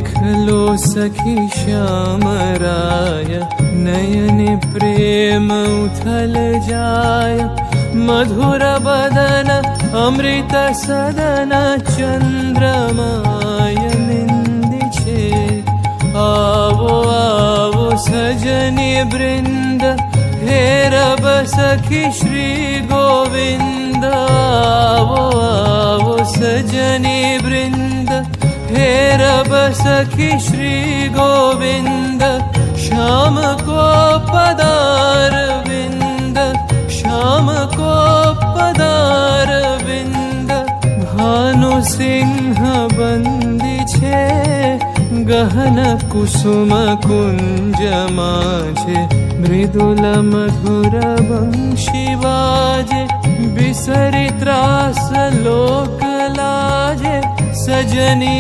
देखलो सखी श्यामराय, नयने प्रेम उथल जाय। मधुर बदन अमृत सदन, चंद्रमाय निंदी छे। आवो आवो सजनी वृंद, हेरब सखी श्री गोविंद। आवो आवो सजनी वृंद, हेरब सखी श्री गोविंद। श्याम को पदार विंद, श्याम को पदार विंद। भानु सिंह बंदी छे, गहन कुसुम कुंज माझे। मृदुल मधुर वंशी वाजे, बिसरी त्रास लोक लाजे। सजनी